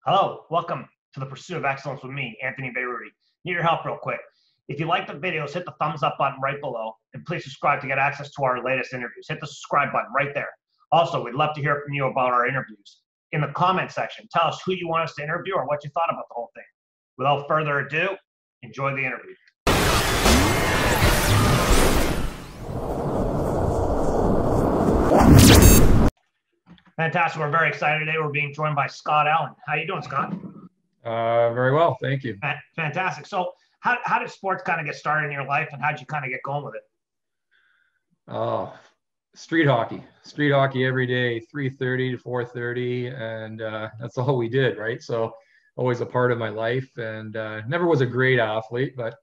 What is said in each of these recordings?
Hello, welcome to the Pursuit of Excellence with me, Anthony Beirudi. Need your help real quick. If you like the videos, hit the thumbs up button right below, and please subscribe to get access to our latest interviews. Hit the subscribe button right there. Also, we'd love to hear from you about our interviews. In the comment section, tell us who you want us to interview or what you thought about the whole thing. Without further ado, enjoy the interview. Fantastic. We're very excited today. We're being joined by Scott Allen. How you doing, Scott? Very well, thank you. Fantastic. So how did sports kind of get started in your life, and how did you kind of get going with it? Oh, street hockey every day, 3:30 to 4:30, and that's all we did, right? So always a part of my life, and never was a great athlete, but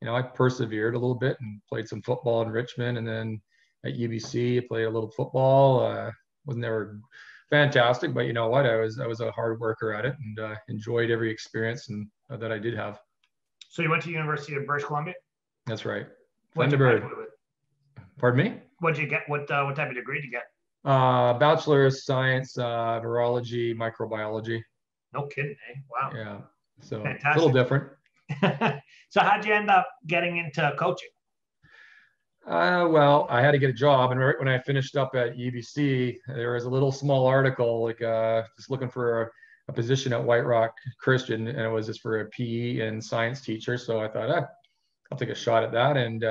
I persevered a little bit and played some football in Richmond, and then at UBC I played a little football. Was never fantastic, but you know what? I was a hard worker at it, and enjoyed every experience that I did have. So you went to University of British Columbia? That's right. Thunderbird. Pardon me? What'd you get? What type of degree did you get? Bachelor of Science, Virology, Microbiology. No kidding, eh? Wow. Yeah. So fantastic. A little different. So how'd you end up getting into coaching? Well, I had to get a job, and right when I finished up at UBC, there was a little small article, just looking for a position at White Rock Christian, and it was just for a PE and science teacher. So I thought, I'll take a shot at that, and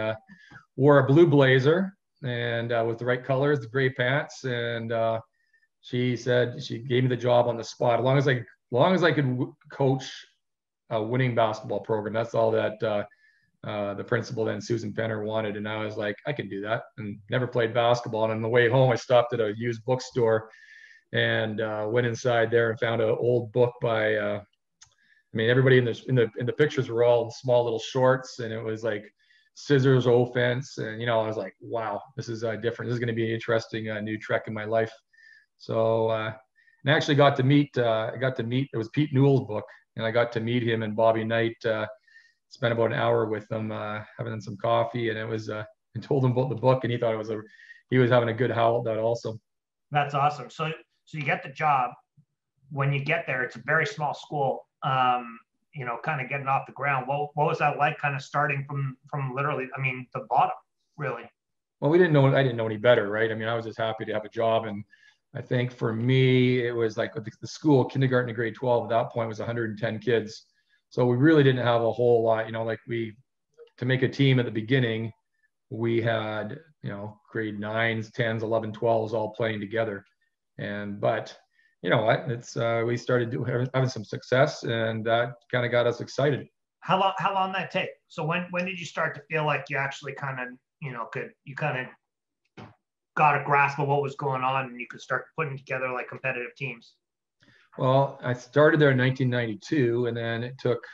wore a blue blazer and with the right colors, the gray pants, and she said she gave me the job on the spot, as long as I could coach a winning basketball program. That's all that the principal then, Susan Penner, wanted. And I was like, I can do that, and never played basketball. And on the way home, I stopped at a used bookstore and went inside there and found an old book by, everybody in the pictures were all in small little shorts, and it was like Scissors Offense. And, I was like, wow, this is different. This is going to be an interesting new trek in my life. So, and I actually got to meet, it was Pete Newell's book, and I got to meet him and Bobby Knight. Spent about an hour with them, having some coffee, and it was and told him about the book, and he thought he was having a good howl at that also. That's awesome. So you get the job. When you get there, it's a very small school. Kind of getting off the ground. What was that like? Kind of starting from literally, the bottom, really. Well, I didn't know any better, right? I was just happy to have a job, and I think for me, it was like the school, kindergarten to grade 12 at that point was 110 kids. So we really didn't have a whole lot, to make a team at the beginning, we had, grade 9s, 10s, 11, 12s all playing together. But you know what, we started having some success, and that kind of got us excited. How long did that take? So when did you start to feel like you actually kind of, got a grasp of what was going on, and you could start putting together like competitive teams? Well, I started there in 1992, and then it took,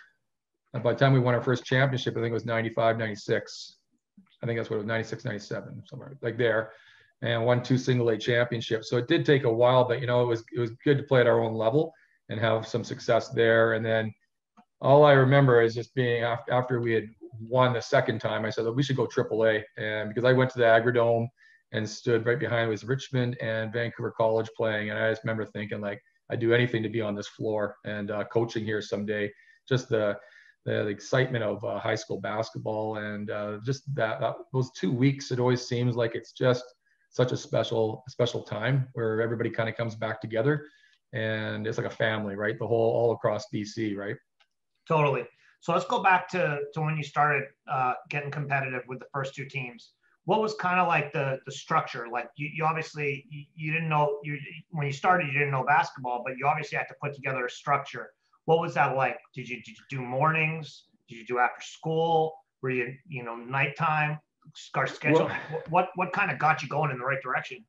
by the time we won our first championship, I think it was 95, 96. I think that's what it was, 96, 97, somewhere like there, and won 2 single A championships. So it did take a while, but it was good to play at our own level and have some success there. And then all I remember is just being after we had won the second time, I said, we should go AAA. And because I went to the Agrodome and stood right behind was Richmond and Vancouver College playing, and I just remember thinking, like, I'd do anything to be on this floor and coaching here someday. Just the excitement of high school basketball, and just those 2 weeks, it always seems like it's just such a special time where everybody kind of comes back together, and it's like a family, right? All across BC, right? Totally. So let's go back to when you started getting competitive with the first 2 teams. What was kind of like the structure? Like you obviously, you didn't know, when you started, you didn't know basketball, but you obviously had to put together a structure. What was that like? Did you do mornings? Did you do after school? Were you, nighttime? Schedule? What kind of got you going in the right direction?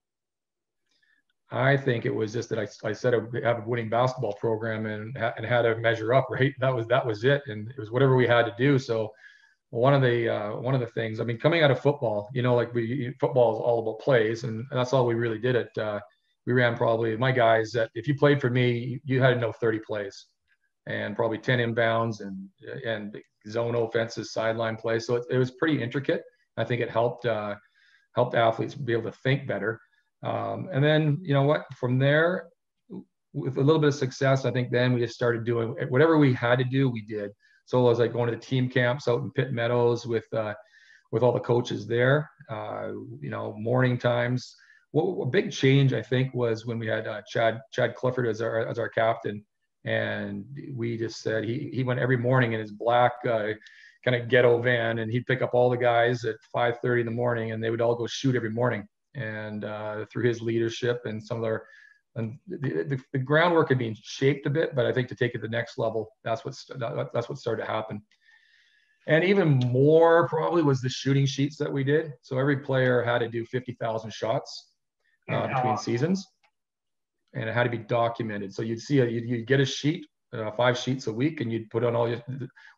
I think it was just that I said I would have a winning basketball program and had to measure up, right? That was it. And it was whatever we had to do. So one of the things, coming out of football, football is all about plays, and that's all we really did it. We ran probably, my guys, that if you played for me, you had to know 30 plays and probably 10 inbounds and zone offenses, sideline plays. So it was pretty intricate. I think it helped athletes be able to think better. And then, from there, with a little bit of success, I think then we just started doing whatever we had to do, we did. So it was like going to the team camps out in Pitt Meadows with all the coaches there, morning times. A big change, I think, was when we had Chad Clifford as our captain. And we just said he went every morning in his black kind of ghetto van, and he'd pick up all the guys at 5:30 in the morning, and they would all go shoot every morning. And through his leadership and some of their, and the groundwork had been shaped a bit, but I think to take it to the next level, that's what started to happen. And even more probably was the shooting sheets that we did. So every player had to do 50,000 shots between seasons, and it had to be documented. So you'd see you'd get a sheet, 5 sheets a week, and you'd put on all your,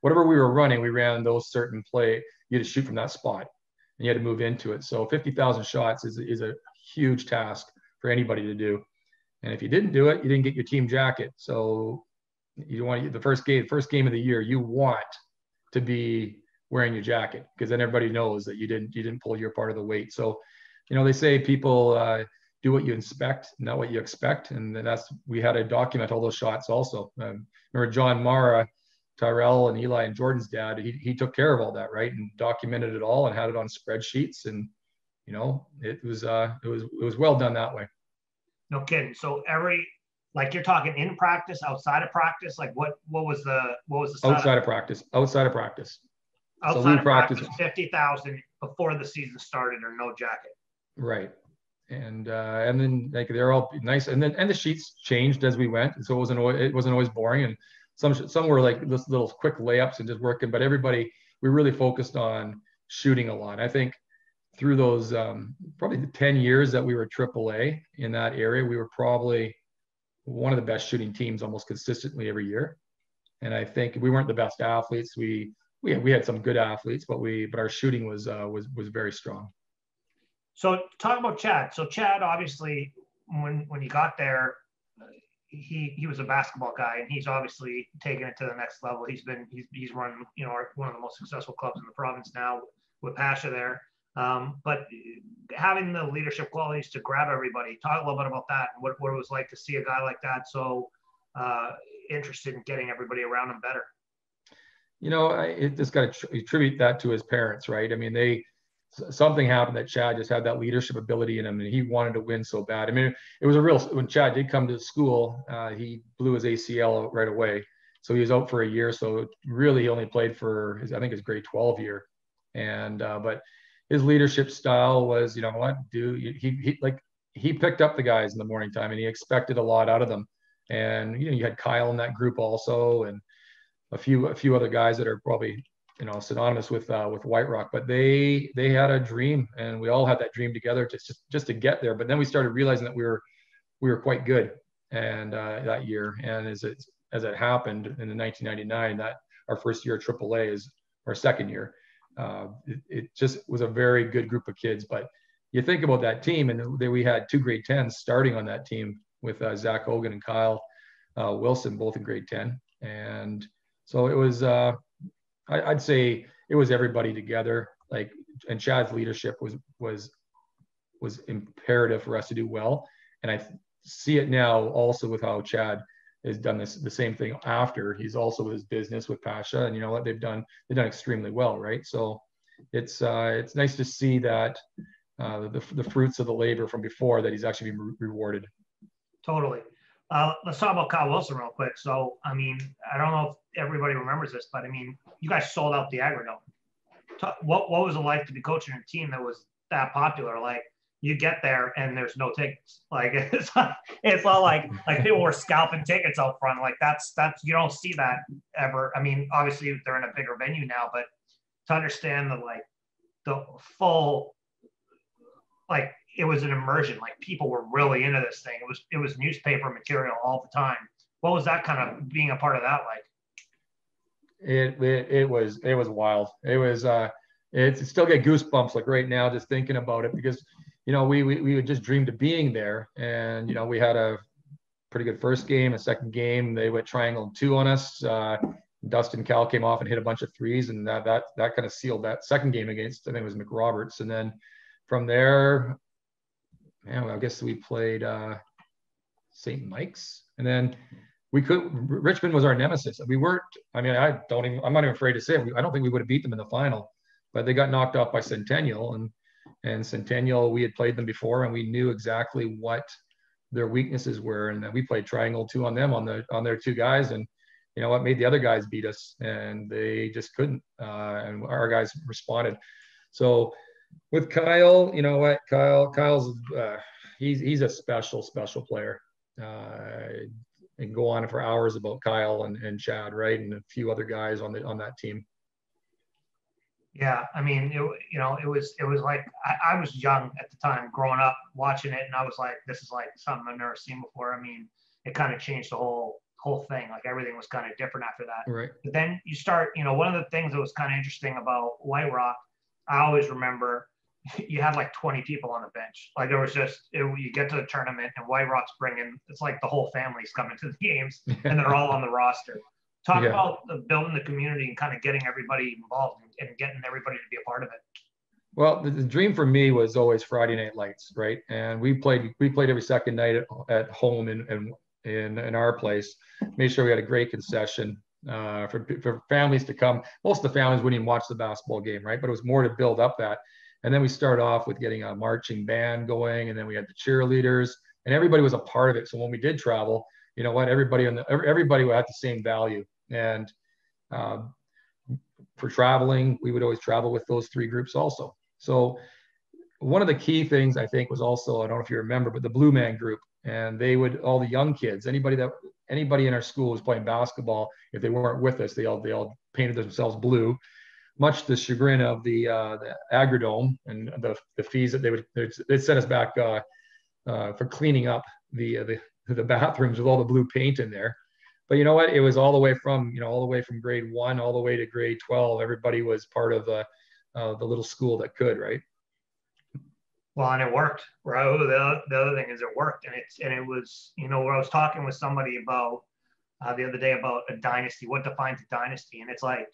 whatever we were running, we ran those certain play. You had to shoot from that spot, and you had to move into it. So 50,000 shots is a huge task for anybody to do. And if you didn't do it, you didn't get your team jacket. So you want the first game of the year, you want to be wearing your jacket, because then everybody knows that you didn't pull your part of the weight. So, they say people do what you inspect, not what you expect. And we had to document all those shots also. Remember John Mara, Tyrell and Eli and Jordan's dad, he took care of all that, right? And documented it all and had it on spreadsheets. And, it was well done that way. No kidding. So like you're talking in practice, outside of practice, like what was the setup? Outside of practice. Outside of practice, 50,000 before the season started, or no jacket. Right. And then like they're all nice, and the sheets changed as we went, so it wasn't always boring, and some were like this little quick layups and just working, but we really focused on shooting a lot. I think through those probably the 10 years that we were AAA in that area, we were probably one of the best shooting teams almost consistently every year. And I think we weren't the best athletes. We had some good athletes, but our shooting was very strong. So talk about Chad. So Chad, obviously, when he got there, he was a basketball guy, and he's obviously taken it to the next level. He's run one of the most successful clubs in the province now with Pasha there. But having the leadership qualities to grab everybody, talk a little bit about that, and what it was like to see a guy like that so interested in getting everybody around him better. I just got to attribute that to his parents, right? I mean, something happened that Chad just had that leadership ability in him, and he wanted to win so bad. I mean, it was when Chad did come to school, he blew his ACL right away. So he was out for a year. So really he only played for his grade 12 year. And, but his leadership style was, he picked up the guys in the morning time, and he expected a lot out of them. And, you had Kyle in that group also, and a few other guys that are probably, synonymous with White Rock, but they had a dream, and we all had that dream together just to get there. But then we started realizing that we were quite good, and that year, and as it happened in 1999, that our first year at AAA is our second year. It just was a very good group of kids. But you think about that team, and we had 2 grade 10s starting on that team with Zach Hogan and Kyle Wilson, both in grade 10, and so it was. I'd say it was everybody together, and Chad's leadership was imperative for us to do well. And I see it now also with how Chad has done the same thing after. He's also with his business with Pasha, and what they've done extremely well, right? So it's nice to see that the fruits of the labor from before, that he's actually been rewarded. Totally. Let's talk about Kyle Wilson real quick. So, I mean, I don't know if everybody remembers this, but I mean, you guys sold out the Agrodome. What was it like to be coaching a team that was that popular? Like, you get there and there's no tickets. Like, it's not like people were scalping tickets out front. Like, that's you don't see that ever. I mean, obviously they're in a bigger venue now, but to understand the full, it was an immersion. Like, people were really into this thing. It was newspaper material all the time. What was that kind of being a part of that like? It was wild. It was it still get goosebumps like right now just thinking about it, because we had just dreamed of being there, and we had a pretty good first game, a second game they went triangle 2 on us. Dustin Cal came off and hit a bunch of threes, and that kind of sealed that second game against, I think it was McRoberts. And then from there, I guess we played St. Mike's, And then Richmond was our nemesis. We weren't, I mean, I'm not even afraid to say it. I don't think we would have beat them in the final, but they got knocked off by Centennial, and Centennial, we had played them before, and we knew exactly what their weaknesses were. And then we played triangle 2 on them, on their 2 guys. And you know what, made the other guys beat us, and they just couldn't. And our guys responded. So with Kyle, you know what, Kyle's he's a special player. And go on for hours about Kyle and Chad, right, and a few other guys on that team. Yeah, I mean, it was like I was young at the time, growing up, watching it, and I was like, this is like something I've never seen before. I mean, it kind of changed the whole thing. Like everything was kind of different after that. Right. But then you start, one of the things that was kind of interesting about White Rock, I always remember you had like 20 people on the bench. Like there was you get to the tournament and White Rock's it's like the whole family's coming to the games and they're all on the roster. Talk about building the community and kind of getting everybody involved and getting everybody to be a part of it. Well, the dream for me was always Friday night lights, right? And we played every second night at home in our place. Made sure we had a great concession for families to come. Most of the families wouldn't even watch the basketball game, right? But it was more to build up that. And then we start off with getting a marching band going, and then we had the cheerleaders, and everybody was a part of it. So when we did travel, you know what, everybody had the same value. And for traveling, we would always travel with those 3 groups also. So one of the key things I think was also, I don't know if you remember, but the Blue Man group, and all the young kids, anybody in our school was playing basketball, if they weren't with us, they all painted themselves blue, much to the chagrin of the Agrodome and the fees that they'd send us back for cleaning up the bathrooms with all the blue paint in there. But you know what? It was all the way from grade 1 all the way to grade 12. Everybody was part of the little school that could, right? Well, and it worked, right? The other thing is it worked, and it was, where I was talking with somebody about the other day about a dynasty, what defines a dynasty, and it's like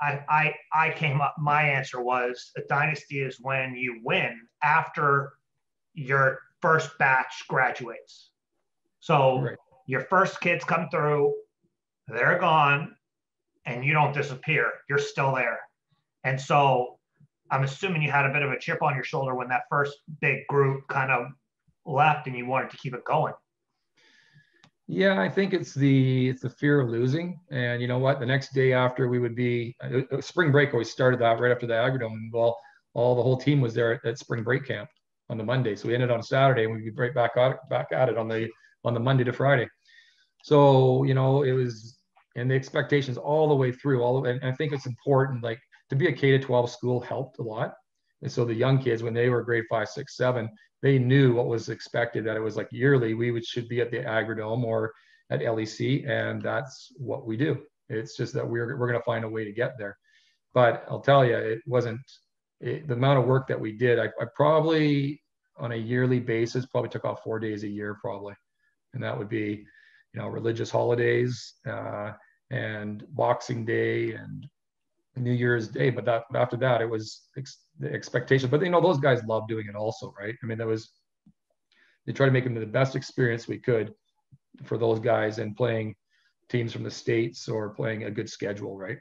I came up. My answer was a dynasty is when you win after your first batch graduates. So right. Your first kids come through, they're gone, and you don't disappear. You're still there. And so I'm assuming you had a bit of a chip on your shoulder when that first big group kind of left and you wanted to keep it going. Yeah, I think it's the fear of losing. And you know what? The next day after we would be spring break always started that right after the Agrodome. Well, the whole team was there at spring break camp on the Monday. So we ended on Saturday and we'd be right back at it on the Monday to Friday. So, it was, and the expectations all the way through, and I think it's important, like to be a K-12 school helped a lot. And so the young kids, when they were grade 5, 6, 7, they knew what was expected, that it was like yearly, should be at the Agrodome or at LEC. And that's what we do. It's just that we're going to find a way to get there. But I'll tell you, it wasn't the amount of work that we did. I probably on a yearly basis, probably took off 4 days a year probably. And that would be, religious holidays and Boxing Day and New Year's Day. But after that, it was the expectation. But those guys love doing it also, right? I mean, they try to make them the best experience we could for those guys, and playing teams from the States or playing a good schedule, right?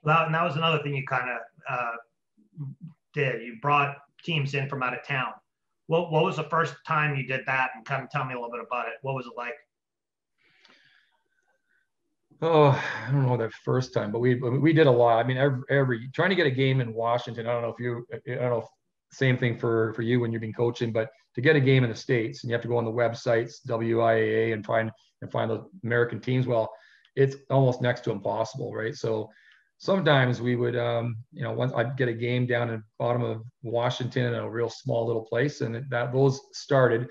Well, and that was another thing you kind of did. You brought teams in from out of town. What was the first time you did that? And kind of tell me a little bit about it. What was it like? Oh, I don't know that first time, but we did a lot. I mean, every trying to get a game in Washington. I don't know if same thing for you when you've been coaching, but to get a game in the States, and you have to go on the websites, WIAA, and find the American teams. Well, it's almost next to impossible, right? So sometimes we would, once I'd get a game down in the bottom of Washington in a real small little place, and those started.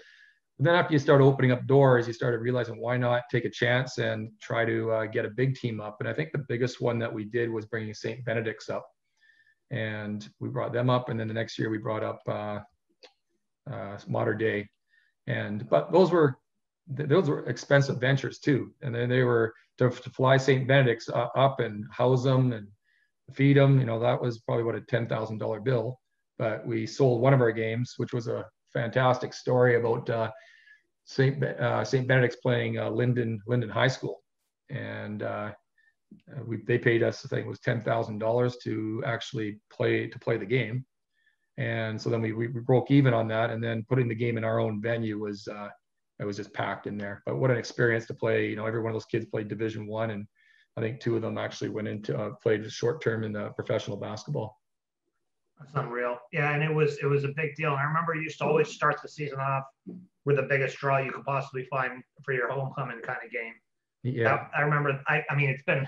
And then after you start opening up doors, you started realizing why not take a chance and try to get a big team up. And I think the biggest one that we did was bringing St. Benedict's up, and we brought them up. And then the next year we brought up Mater Dei, but those were expensive ventures too. And then they were to fly St. Benedict's up and house them and feed them. That was probably about a $10,000 bill. But we sold one of our games, which was a fantastic story about St. Benedict's playing Linden High School, and they paid us, I think it was $10,000 to actually play the game. And so then we broke even on that, and then putting the game in our own venue was it was just packed in there. But what an experience to play! You know, every one of those kids played Division I, and I think 2 of them actually went into played short term in professional basketball. That's unreal. Yeah, and it was a big deal. And I remember you used to always start the season off with the biggest draw you could possibly find for your homecoming kind of game. Yeah, I remember. I mean, it's been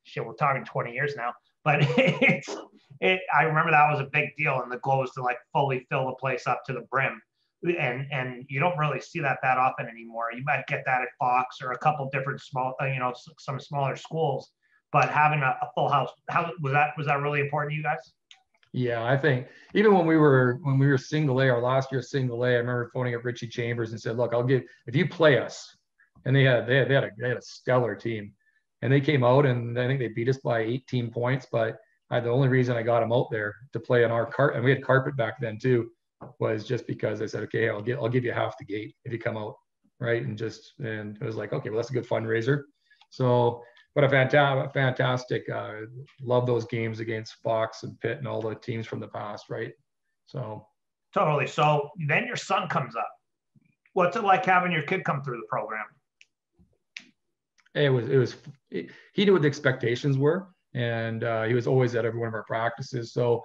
shit. We're talking 20 years now, but I remember that was a big deal, and the goal was to like fully fill the place up to the brim. And you don't really see that often anymore. You might get that at Fox or a couple different small, some smaller schools, but having a full house, how was that really important to you guys? Yeah, I think even when we were single A, our last year single A, I remember phoning up Richie Chambers and said, "Look, if you play us," and they had a stellar team, and they came out and I think they beat us by 18 points. But the only reason I got them out there to play on our carpet, and we had carpet back then too, was just because I said, "Okay, I'll give you half the gate if you come out," right? And it was like, okay, well, that's a good fundraiser. So. But a fantastic, love those games against Fox and Pitt and all the teams from the past, right? So totally. So then your son comes up. What's it like having your kid come through the program? He knew what the expectations were, and he was always at every one of our practices. So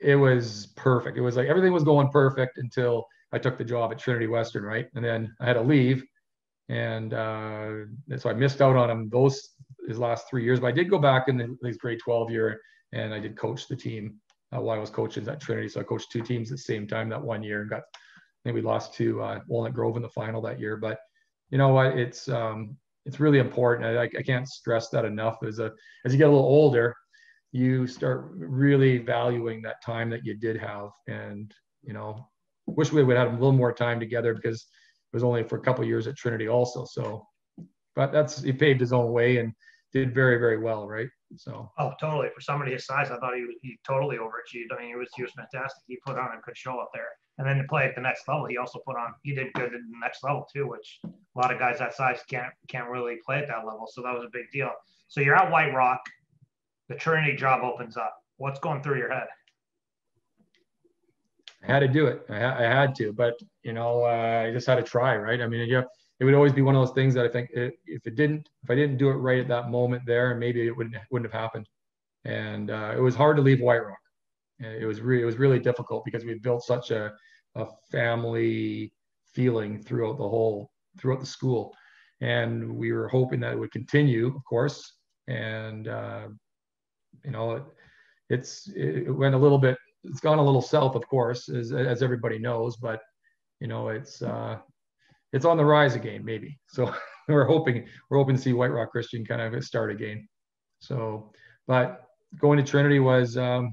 it was perfect. It was like everything was going perfect until I took the job at Trinity Western, right? And then I had to leave. And so I missed out on him his last 3 years, but I did go back in his grade 12 year, and I did coach the team while I was coaching at Trinity. So I coached 2 teams at the same time that 1 year, and I think we lost to Walnut Grove in the final that year. But you know what? It's really important. I can't stress that enough. As you get a little older, you start really valuing that time that you did have, and wish we would have had a little more time together, because was only for a couple of years at Trinity also. So, but he paved his own way and did very, very well, right? So. Oh, totally. For somebody his size, I thought he totally overachieved. I mean, he was fantastic. He put on a good show up there. And then to play at the next level, he did good at the next level too, which a lot of guys that size can't really play at that level. So that was a big deal. So you're at White Rock, the Trinity job opens up. What's going through your head? I had to do it. I had to, but I just had to try, right? I mean, it would always be one of those things that I think if I didn't do it right at that moment there, maybe it wouldn't have happened. And it was hard to leave White Rock. It was really difficult because we built such a family feeling throughout the school, and we were hoping that it would continue, of course. And it went a little bit. It's gone a little south, of course, as everybody knows, but it's on the rise again, maybe. So we're hoping to see White Rock Christian kind of start again. So, but going to Trinity was a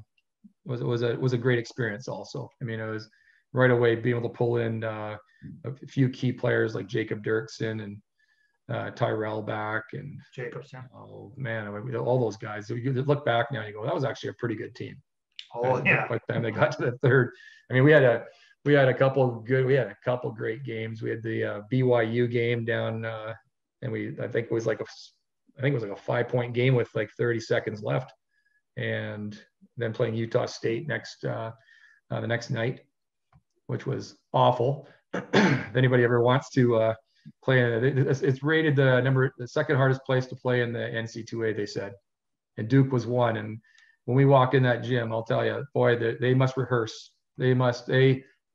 great experience also. I mean, it was right away being able to pull in a few key players like Jacob Dirksen and Tyrell back and Jacobson. Oh man, all those guys. So you look back now and you go, that was actually a pretty good team. Oh yeah. By the time they got to the third, I mean, we had a couple great games. We had the BYU game down, and I think it was like a 5-point game with like 30 seconds left, and then playing Utah State the next night, which was awful. If anybody ever wants to play, it's rated the second hardest place to play in the NC2A, they said, and Duke was one. And when we walked in that gym, I'll tell you, boy, they must rehearse. They must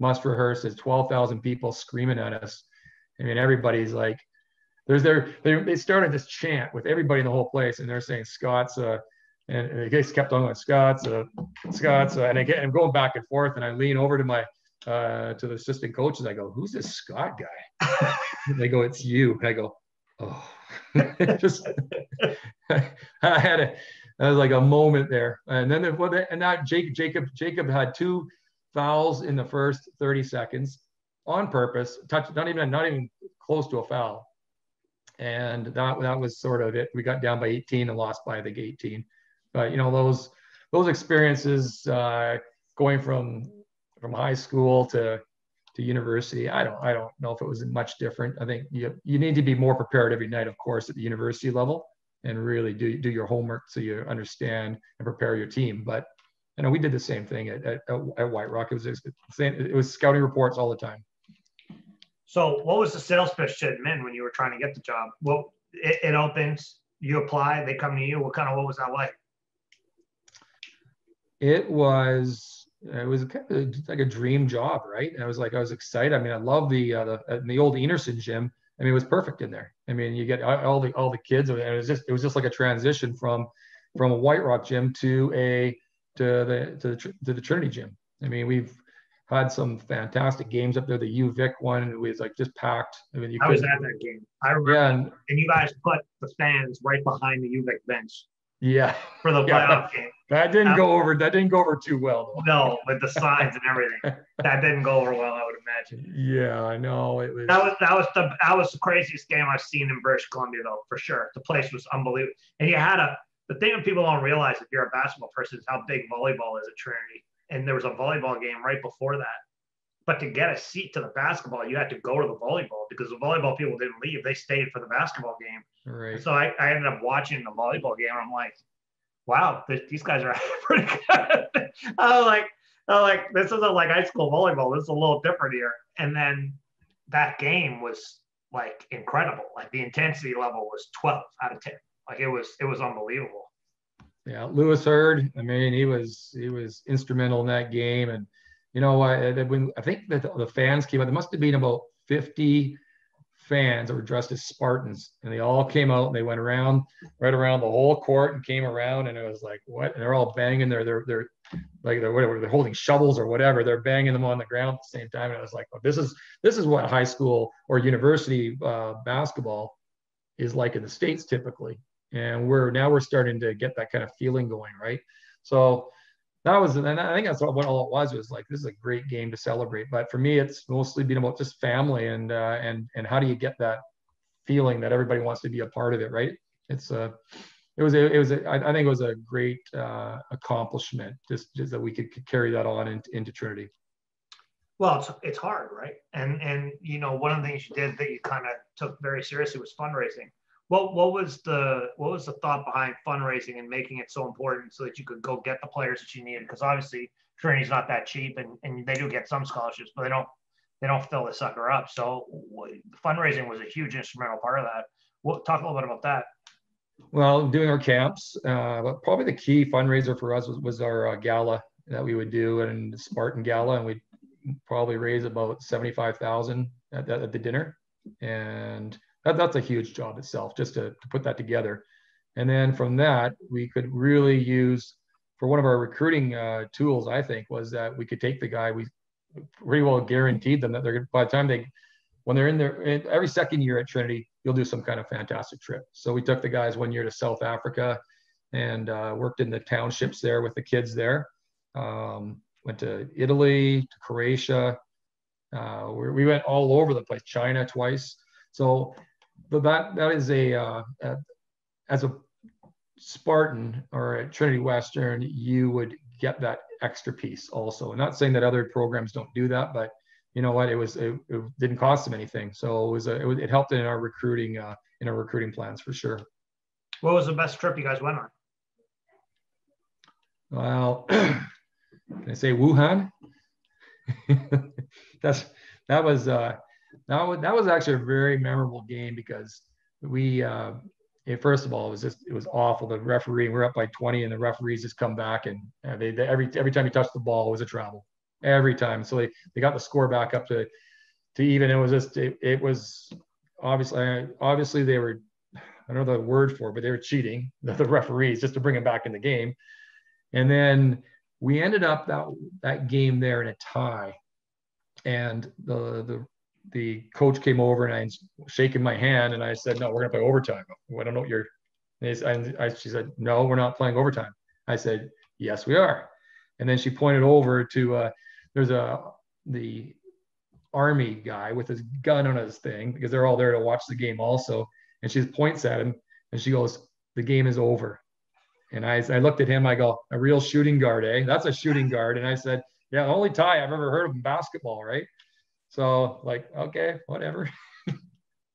rehearse. There's 12,000 people screaming at us. I mean, everybody's like, they started this chant with everybody in the whole place, and they're saying Scott's, and the guys kept on going Scott's, and I'm going back and forth, and I lean over to the assistant coaches. I go, "Who's this Scott guy?" And they go, "It's you." And I go, "Oh," just I was like a moment there. And then Jacob had 2 fouls in the first 30 seconds on purpose, not even close to a foul. And that was sort of it. We got down by 18 and lost by, I think, 18. But those experiences, going from high school to to university, I don't know if it was much different. I think you need to be more prepared every night, of course, at the university level, and really do your homework so you understand and prepare your team. But we did the same thing at White Rock. It was the same. It was scouting reports all the time. So what was the sales pitch to admin when you were trying to get the job? Well, it opens, you apply, they come to you. What was that like? It was kind of like a dream job, right? And I was excited. I mean, I love the old Enerson gym. I mean, it was perfect in there. I mean, you get all the kids, and it was just like a transition from a White Rock gym to the Trinity gym. I mean, we've had some fantastic games up there. The UVic one was like just packed. I mean, I was at that game. I remember. Yeah, and you guys put the fans right behind the UVic bench. Yeah, for the playoff game. That didn't go over too well, though. No, with the signs and everything, that didn't go over well, I would imagine. Yeah, I know it was. That was the craziest game I've seen in British Columbia, though, for sure. The place was unbelievable, and you had the thing that people don't realize if you're a basketball person is how big volleyball is at Trinity, and there was a volleyball game right before that. But to get a seat to the basketball, you had to go to the volleyball because the volleyball people didn't leave; they stayed for the basketball game. Right. So I ended up watching the volleyball game. And I'm like, wow, these guys are pretty good. I was like, this isn't like high school volleyball. This is a little different here. And then that game was like incredible. Like the intensity level was 12 out of 10. Like it was unbelievable. Yeah, Lewis Hurd. I mean, he was instrumental in that game. And you know, I think that the fans came out. There must have been about 50 fans that were dressed as Spartans, and they all came out and they went around right around the whole court and came around, and it was like, what? And they're all banging they're whatever, they're holding shovels or whatever, they're banging them on the ground at the same time. And I was like, oh, this is what high school or university basketball is like in the States typically, and we're starting to get that kind of feeling going, right? So and I think that's what all it was like, this is a great game to celebrate. But for me, it's mostly been about just family and how do you get that feeling that everybody wants to be a part of it, right? I think it was a great accomplishment just that we could carry that on into Trinity. Well, it's hard, right? And you know, one of the things you did that you kind of took very seriously was fundraising. What was the thought behind fundraising and making it so important so that you could go get the players that you needed? Because obviously Trinity's not that cheap, and they do get some scholarships, but they don't fill the sucker up. So fundraising was a huge instrumental part of that. Talk a little bit about that. Well, doing our camps, but probably the key fundraiser for us was our gala that we would do, and the Spartan Gala, and we'd probably raise about $75,000 at the dinner, and that's a huge job itself, just to put that together. And then from that, we could really use, for one of our recruiting tools, I think, was that we could take the guy, we pretty well guaranteed them that they're, by the time when they're in there, every second year at Trinity, you'll do some kind of fantastic trip. So we took the guys one year to South Africa and worked in the townships there with the kids there. Went to Italy, to Croatia. We went all over the place, China twice. So that is as a Spartan or at Trinity Western, you would get that extra piece also. I'm not saying that other programs don't do that, but you know what? It didn't cost them anything, so it helped in our recruiting plans for sure. What was the best trip you guys went on? Well, can I say Wuhan? that was actually a very memorable game because first of all, it was awful. The referee, we're up by 20, and the referees just come back, and every time you touch the ball, it was a travel. Every time. So they got the score back up to even. It was obviously they were, I don't know the word for it, but they were cheating, the referees, just to bring them back in the game. And then we ended up that game there in a tie, and the coach came over, and I was shaking my hand, and I said, "No, we're gonna play overtime." I don't know what she said, "No, we're not playing overtime." I said, "Yes, we are." And then she pointed over to there's the Army guy with his gun on his thing, because they're all there to watch the game also. And she points at him and she goes, "The game is over." And I looked at him, I go, "A real shooting guard, eh? That's a shooting guard." And I said, "Yeah, the only tie I've ever heard of in basketball, right?" So like, okay, whatever.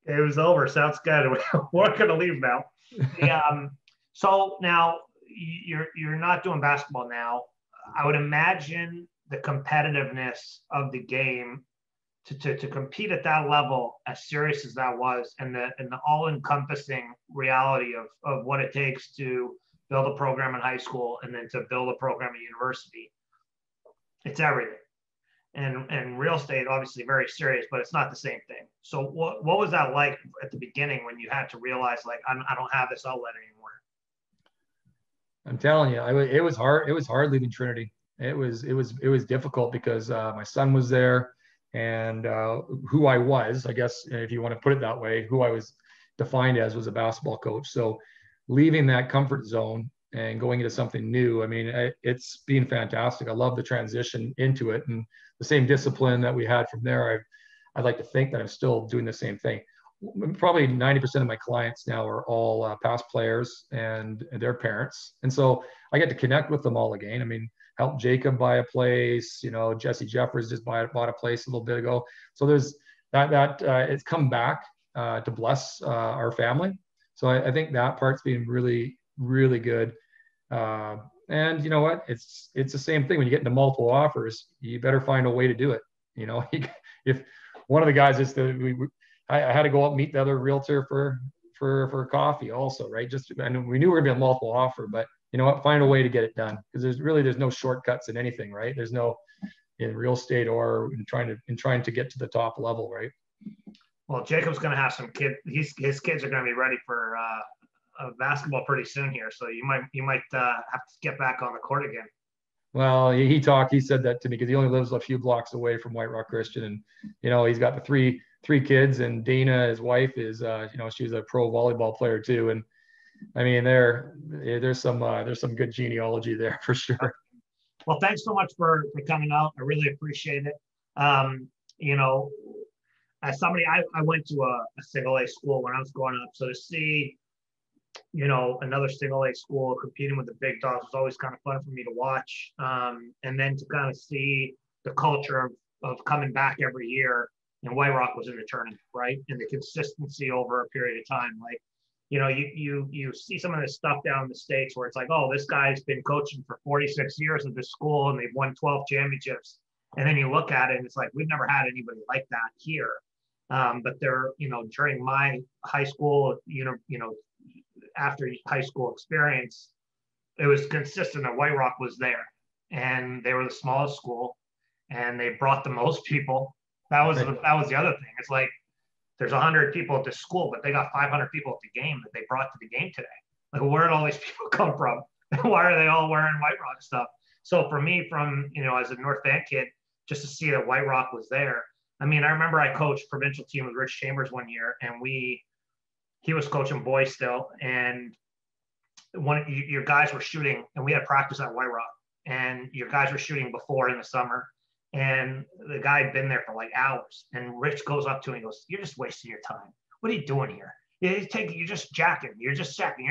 It was over. Sounds good. We're going to leave now. So now you're not doing basketball now. I would imagine the competitiveness of the game to compete at that level, as serious as that was, and the all-encompassing reality of what it takes to build a program in high school and then to build a program at university. It's everything. And real estate, obviously very serious, but it's not the same thing. So what was that like at the beginning when you had to realize, like, I don't have this outlet anymore? I'm telling you, it was hard. It was hard leaving Trinity. It was difficult because my son was there, and who I was, I guess, if you want to put it that way, who I was defined as was a basketball coach. So leaving that comfort zone and going into something new, I mean, it's been fantastic. I love the transition into it, and the same discipline that we had from there. I'd like to think that I'm still doing the same thing. Probably 90% of my clients now are all past players and their parents. And so I get to connect with them all again. I mean, helped Jacob buy a place, Jesse Jeffers just bought a place a little bit ago. So there's that it's come back to bless our family. So I think that part's been really, really good. And you know what? It's the same thing when you get into multiple offers. You better find a way to do it. If one of the guys is I had to go up and meet the other realtor for coffee also, right? And we knew we were gonna be a multiple offer, but you know what? Find a way to get it done, because there's no shortcuts in anything, right? There's no in real estate or in trying to get to the top level, right? Well, Jacob's going to have some kids. His kids are going to be ready for basketball pretty soon here, so you might have to get back on the court again. Well, he said that to me because he only lives a few blocks away from White Rock Christian, and he's got the three kids, and Dana, his wife, is she's a pro volleyball player too, and I mean there's some good genealogy there for sure. Well, thanks so much for coming out. I really appreciate it. As somebody, I went to a single A school when I was growing up, so to see another single A school competing with the big dogs was always kind of fun for me to watch. And then to kind of see the culture of coming back every year, and White Rock was in the tournament, right? And the consistency over a period of time. Like, you see some of this stuff down in the States where it's like, oh, this guy's been coaching for 46 years at this school and they've won 12 championships. And then you look at it and it's like, we've never had anybody like that here. But during my high school, after high school experience, it was consistent that White Rock was there, and they were the smallest school, and they brought the most people. That was the other thing. It's like there's 100 people at this school, but they got 500 people at the game that they brought to the game today. Like, where did all these people come from? Why are they all wearing White Rock stuff? So for me, as a North Van kid, just to see that White Rock was there. I mean, I remember I coached provincial team with Rich Chambers one year, and he was coaching boys still, and your guys were shooting, and we had practice at White Rock, and your guys were shooting before in the summer, and the guy had been there for like hours, and Rich goes up to him and goes, "You're just wasting your time. What are you doing here? You're just jacking. You're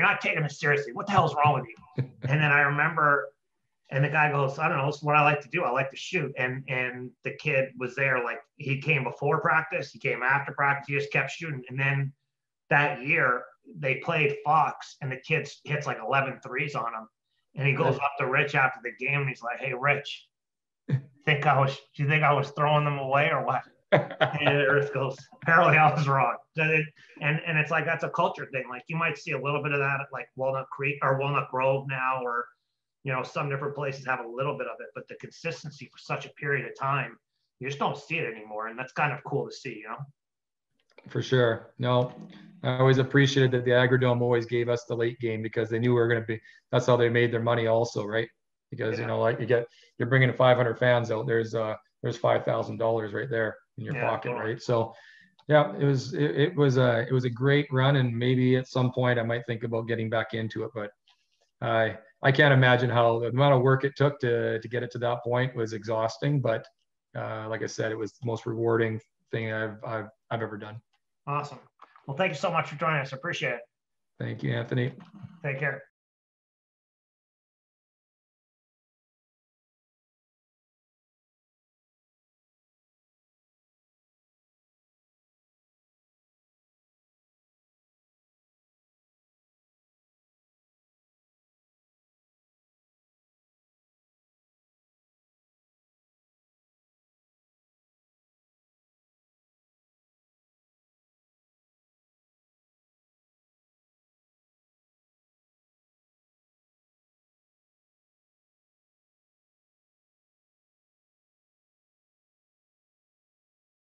not taking it seriously. What the hell's wrong with you?" And then I remember, and the guy goes, "I don't know. It's what I like to do. I like to shoot." And the kid was there, like, he came before practice, he came after practice, he just kept shooting. And then that year they played Fox, and the kid hits like 11 threes on him. And he goes up to Rich after the game and he's like, "Hey, Rich, do you think I was throwing them away or what?" And Rich goes, "Apparently I was wrong." And it's like, that's a culture thing. Like, you might see a little bit of that at like Walnut Creek or Walnut Grove now, or some different places have a little bit of it, but the consistency for such a period of time, you just don't see it anymore. And that's kind of cool to see, For sure. No, I always appreciated that the Agrodome always gave us the late game, because they knew we were going to be, that's how they made their money also, right? Because, like you're bringing 500 fans out, there's $5,000 right there in your pocket, totally. Right? So yeah, it was a great run, and maybe at some point I might think about getting back into it, but I can't imagine how the amount of work it took to get it to that point was exhausting. But like I said, it was the most rewarding thing I've ever done. Awesome. Well, thank you so much for joining us. I appreciate it. Thank you, Anthony. Take care.